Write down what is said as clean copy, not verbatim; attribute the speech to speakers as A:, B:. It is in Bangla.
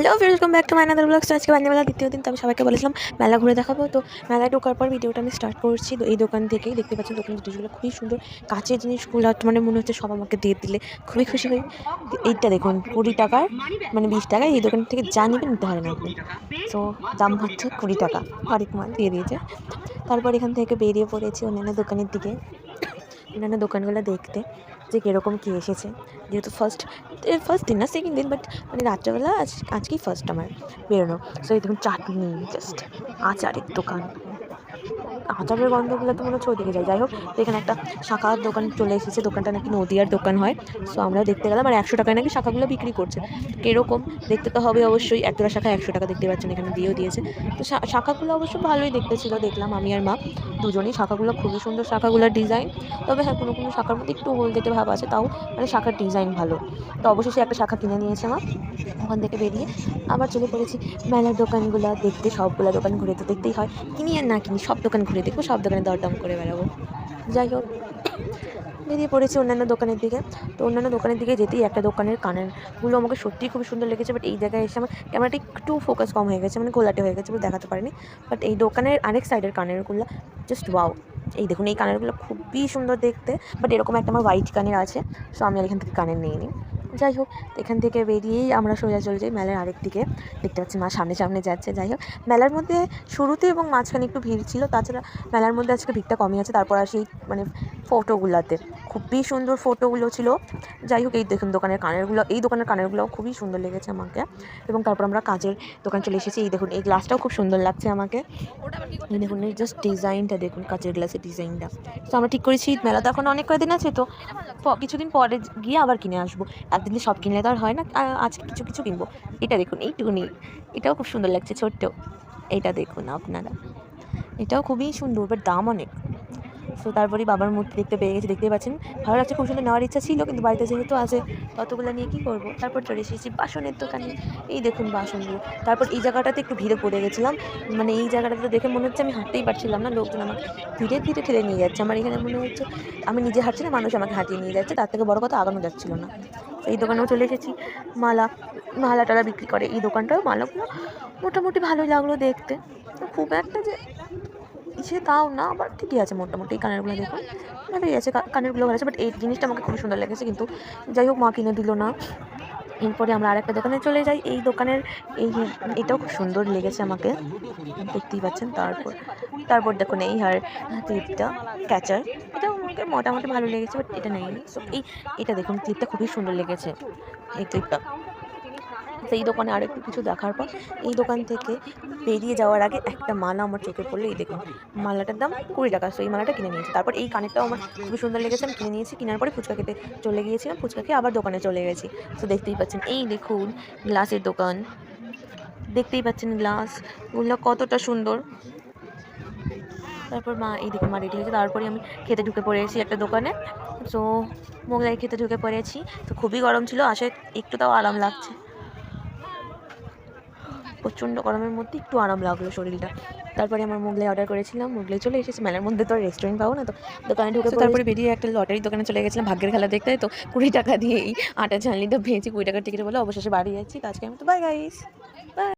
A: Hello, welcome back to my another blogs. তো আজকে বান্ধবী মেলা দ্বিতীয় দিন। তো আমি সবাইকে বলেছিলাম মেলা ঘুরে দেখাবো। তো মেলায় ঢোকার পর ভিডিওটা আমি স্টার্ট করছি। তো এই দোকান থেকেই দেখতে পাচ্ছেন দোকানের জিনিসগুলো খুবই সুন্দর, কাঁচের জিনিসগুলো মানে মনে হচ্ছে সব আমাকে দিয়ে দিলে খুবই খুশি হই। এইটা দেখুন 20 টাকার, মানে 20 টাকায় এই দোকান থেকে যা নেবেন নিতে পারেন আপনি। সো দাম হচ্ছে 20 টাকা, হরেক মাল দিয়ে দিয়েছে। তারপর এখান থেকে বেরিয়ে পড়েছি অন্যান্য দোকানের দিকে, অন্যান্য দোকানগুলো দেখতে যে কীরকম কী এসেছে। যেহেতু ফার্স্ট দিন না, সেকেন্ড দিন, বাট মানে রাত্রেবেলা আজকেই ফার্স্ট আমার বেরোনো। সো এই দেখুন চাটনি, জাস্ট আচারের দোকান, আচারের গন্ধগুলো তো মনে হচ্ছে ওইদিকে যায়। যাই হোক, তো এখানে একটা শাখার দোকান চলে এসেছে। দোকানটা নাকি নদিয়ার দোকান হয়। সো আমরাও দেখতে গেলাম, আর 100 টাকায় নাকি শাখাগুলো বিক্রি করছে। কীরকম দেখতে তো হবে অবশ্যই, একটা শাখা 100 টাকা, দেখতে পাচ্ছেন এখানে দিয়েও দিয়েছে। তো শাখাগুলো অবশ্য ভালোই দেখতে ছিল, দেখলাম আমি আর মা দুজনেই। শাখাগুলো খুবই সুন্দর, শাখাগুলোর ডিজাইন। তবে হ্যাঁ, কোনো কোনো শাখার মধ্যে একটু হলদেটে ভাব আছে, তাও মানে শাখার ডিজাইন ভালো। তো অবশ্যই একটা শাখা কিনে নিয়েছে মা। ওখান থেকে বেরিয়ে আবার চলে পড়েছি মেলার দোকানগুলো দেখতে। সবগুলো দোকান ঘুরে তো দেখতেই হয়, কিনি আর না কিনি সব দোকান ঘুরে দেখবো, সব দোকানে দরদাম করে বেড়াবো। যাই হোক, বেরিয়ে পড়েছি অন্যান্য দোকানের দিকে। তো অন্যান্য দোকানের দিকে যেতেই একটা দোকানের কানেরগুলো আমাকে সত্যিই খুবই সুন্দর লেগেছে। বাট এই জায়গায় এসে আমার ক্যামেরাটা একটু ফোকাস কম হয়ে গেছে, মানে ঘোলাটে হয়ে গেছে, বলে দেখাতে পারিনি। বাট এই দোকানের আরেক সাইডের কানেরগুলো জাস্ট ওয়াও। এই দেখুন, এই কানেরগুলো খুবই সুন্দর দেখতে। বাট এরকম একটা আমার হোয়াইট কানের আছে, সো আমি আর এখান থেকে কানের নিয়ে নিই। যাই হোক, এখান থেকে বেরিয়েই আমরা সোজা চলে যাই মেলার আরেক দিকে। দেখতে পাচ্ছি মা সামনে সামনে যাচ্ছে। যাই হোক, মেলার মধ্যে শুরুতে এবং মাঝখানে একটু ভিড় ছিল, তাছাড়া মেলার মধ্যে আজকে ভিড়টা কমই আছে। তারপর আসি মানে ফটোগুলোতে, খুবই সুন্দর ফটোগুলো ছিল। যাই হোক, এই দেখুন দোকানের কানেরগুলো, এই দোকানের কানেরগুলোও খুবই সুন্দর লেগেছে আমাকে। এবং তারপর আমরা কাঁচের দোকান চলে এসেছি। এই দেখুন, এই গ্লাসটাও খুব সুন্দর লাগছে আমাকে। এই দেখুন, এই জাস্ট ডিজাইনটা দেখুন, কাঁচের গ্লাসের ডিজাইনটা। তো আমরা ঠিক করেছি মেলা তো এখন অনেক কয়েকদিন আছে, তো কিছুদিন পরে গিয়ে আবার কিনে আসবো। একদিন সব কিনলে তো আর হয় না, আজকে কিছু কিছু কিনবো। এটা দেখুন, এইটুকুনি, এটাও খুব সুন্দর লাগছে, ছোট্ট। এইটা দেখুন আপনারা, এটাও খুবই সুন্দর, বাট দাম অনেক। সো তারপরেই বাবার মূর্তি দেখতে পেয়ে গেছি, দেখতেই পাচ্ছেন। ভালো লাগছে, খুব সুন্দর, নেওয়ার ইচ্ছা ছিল, কিন্তু বাড়িতে যেহেতু আছে ততগুলো নিয়ে কী করবো। তারপর চলে এসেছি বাসনের দোকানে। এই দেখুন বাসনগুলো। তারপর এই জায়গাটাতে একটু ভিড়ে পড়ে গেছিলাম, মানে এই জায়গাটাতে দেখে মনে হচ্ছে আমি হাঁটতেই পারছিলাম না, লোকজন আমাকে ধীরে ধীরে ঠেলে নিয়ে যাচ্ছে। আমার এখানে মনে হচ্ছে আমি নিজে হাঁটছি না, মানুষ আমাকে হাঁটিয়ে নিয়ে যাচ্ছে। তার থেকে বড় কথা, আগানো যাচ্ছিল না। এই দোকানেও চলে এসেছি। মালা টালা বিক্রি করে এই দোকানটাও। মালাগুলো মোটামুটি ভালোই লাগলো দেখতে, খুব একটা যে সে তাও না, আবার ঠিকই আছে মোটামুটি। এই কানেরগুলো দেখুন, ভালোই আছে, কানেরগুলো ভালো আছে। বাট এই জিনিসটা আমাকে খুবই সুন্দর লেগেছে, কিন্তু যাই হোক, মা কিনে দিল না। এরপরে আমরা আরেকটা দোকানে চলে যাই। এই দোকানের এটাও খুব সুন্দর লেগেছে আমাকে, দেখতেই পাচ্ছেন। তারপর দেখুন এই ক্লিপটা, ক্যাচার, এটাও আমাকে মোটামুটি ভালো লেগেছে, বাট এটা নেই। সো এটা দেখুন, ক্লিপটা খুবই সুন্দর লেগেছে, এই ক্লিপটা। সেই দোকানে আরেকটু কিছু দেখার পর এই দোকান থেকে বেরিয়ে যাওয়ার আগে একটা মালা আমার চোখে পড়লো। এই দেখুন, মালাটার দাম 20 টাকা। সো এই মালাটা কিনে নিয়েছি। তারপর এই কানেরটাও আমার খুবই সুন্দর লেগেছে, আমি কিনে নিয়েছি। কেনার পরে ফুচকা খেতে চলে গিয়েছিলাম, ফুচকা খেয়ে আবার দোকানে চলে গেছি। তো দেখতেই পাচ্ছেন, এই দেখুন গ্লাসের দোকান, দেখতেই পাচ্ছেন গ্লাসগুলো কতটা সুন্দর। তারপর মা, এই দেখুন মা রেডি হয়েছে। তারপরে আমি খেতে ঢুকে পড়েছি একটা দোকানে। সো মোগলাই খেতে ঢুকে পড়েছি। তো খুবই গরম ছিল, আসে একটু তাও আরাম লাগছে। প্রচণ্ড গরমের মধ্যে একটু আরাম লাগলো শরীরটা। তারপরে আমার মোগলাই অর্ডার করেছিলাম, মোগলাই চলে এসেছে। মেলার মধ্যে তো রেস্টুরেন্ট পাবো না, তো দোকানে ঢুকে তারপরে বেরিয়ে একটা লটারির দোকানে চলে গেছিলাম ভাগ্যের খেলা দেখতে। তো 20 টাকা দিয়ে এই আটা চালনিটা পেয়েছি 20 টাকার টিকিট বলে অবশেষে বাড়ি যাচ্ছি। তো আজকে আমি তো বাই গাইস।